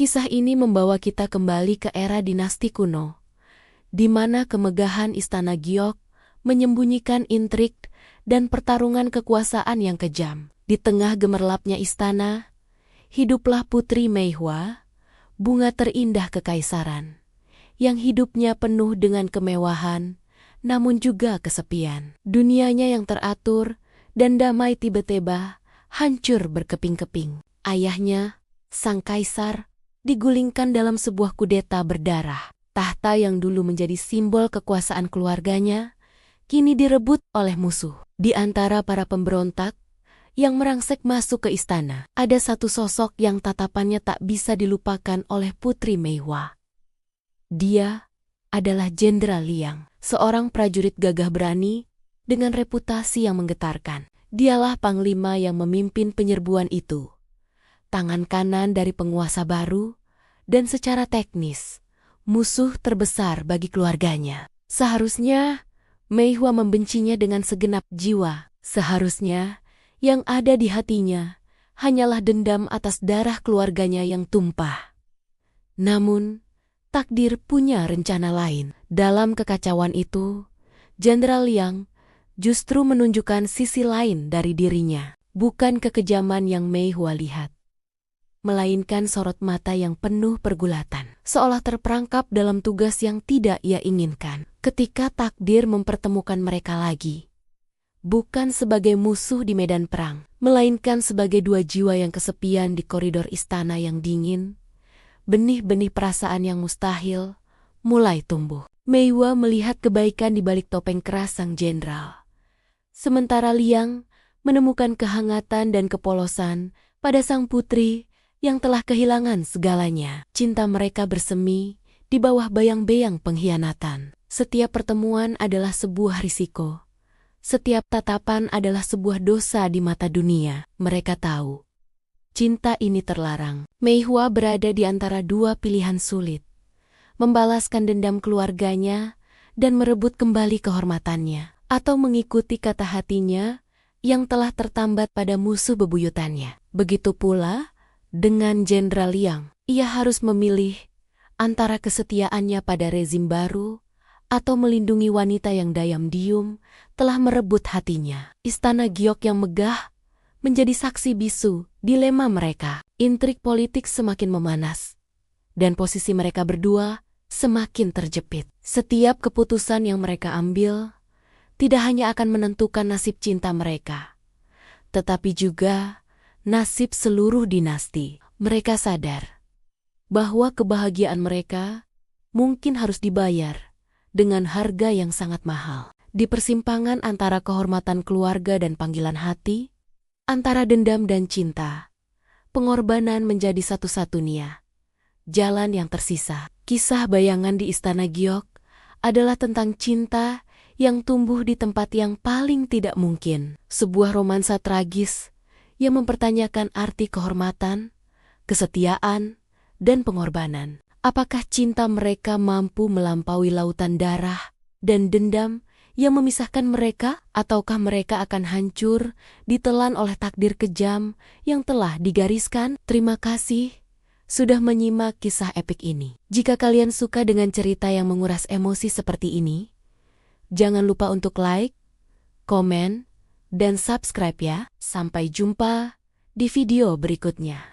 Kisah ini membawa kita kembali ke era dinasti kuno, di mana kemegahan Istana Giok menyembunyikan intrik dan pertarungan kekuasaan yang kejam. Di tengah gemerlapnya istana, hiduplah Putri Meihua, bunga terindah kekaisaran, yang hidupnya penuh dengan kemewahan, namun juga kesepian. Dunianya yang teratur dan damai tiba-tiba hancur berkeping-keping. Ayahnya, sang kaisar, digulingkan dalam sebuah kudeta berdarah. Tahta yang dulu menjadi simbol kekuasaan keluarganya, kini direbut oleh musuh. Di antara para pemberontak yang merangsek masuk ke istana, ada satu sosok yang tatapannya tak bisa dilupakan oleh Putri Meihua. Dia adalah Jenderal Liang, seorang prajurit gagah berani dengan reputasi yang menggetarkan. Dialah panglima yang memimpin penyerbuan itu, tangan kanan dari penguasa baru, dan secara teknis, musuh terbesar bagi keluarganya. Seharusnya Meihua membencinya dengan segenap jiwa. Seharusnya yang ada di hatinya hanyalah dendam atas darah keluarganya yang tumpah. Namun, takdir punya rencana lain. Dalam kekacauan itu, Jenderal Liang justru menunjukkan sisi lain dari dirinya. Bukan kekejaman yang Meihua lihat, melainkan sorot mata yang penuh pergulatan, seolah terperangkap dalam tugas yang tidak ia inginkan. Ketika takdir mempertemukan mereka lagi, bukan sebagai musuh di medan perang, melainkan sebagai dua jiwa yang kesepian di koridor istana yang dingin, benih-benih perasaan yang mustahil mulai tumbuh. Meihua melihat kebaikan di balik topeng keras sang jenderal, sementara Liang menemukan kehangatan dan kepolosan pada sang putri yang telah kehilangan segalanya. Cinta mereka bersemi di bawah bayang-bayang pengkhianatan. Setiap pertemuan adalah sebuah risiko. Setiap tatapan adalah sebuah dosa di mata dunia. Mereka tahu, cinta ini terlarang. Meihua berada di antara dua pilihan sulit: membalaskan dendam keluarganya dan merebut kembali kehormatannya, atau mengikuti kata hatinya yang telah tertambat pada musuh bebuyutannya. Begitu pula dengan Jenderal Liang. Ia harus memilih antara kesetiaannya pada rezim baru atau melindungi wanita yang diam-diam telah merebut hatinya. Istana Giok yang megah menjadi saksi bisu dilema mereka. Intrik politik semakin memanas, dan posisi mereka berdua semakin terjepit. Setiap keputusan yang mereka ambil tidak hanya akan menentukan nasib cinta mereka, tetapi juga nasib seluruh dinasti. Mereka sadar bahwa kebahagiaan mereka mungkin harus dibayar dengan harga yang sangat mahal. Di persimpangan antara kehormatan keluarga dan panggilan hati, antara dendam dan cinta, pengorbanan menjadi satu-satunya jalan yang tersisa. Kisah bayangan di Istana Giok adalah tentang cinta yang tumbuh di tempat yang paling tidak mungkin. Sebuah romansa tragis yang mempertanyakan arti kehormatan, kesetiaan, dan pengorbanan. Apakah cinta mereka mampu melampaui lautan darah dan dendam yang memisahkan mereka, ataukah mereka akan hancur ditelan oleh takdir kejam yang telah digariskan? Terima kasih sudah menyimak kisah epik ini. Jika kalian suka dengan cerita yang menguras emosi seperti ini, jangan lupa untuk like, komen, dan subscribe ya. Sampai jumpa di video berikutnya.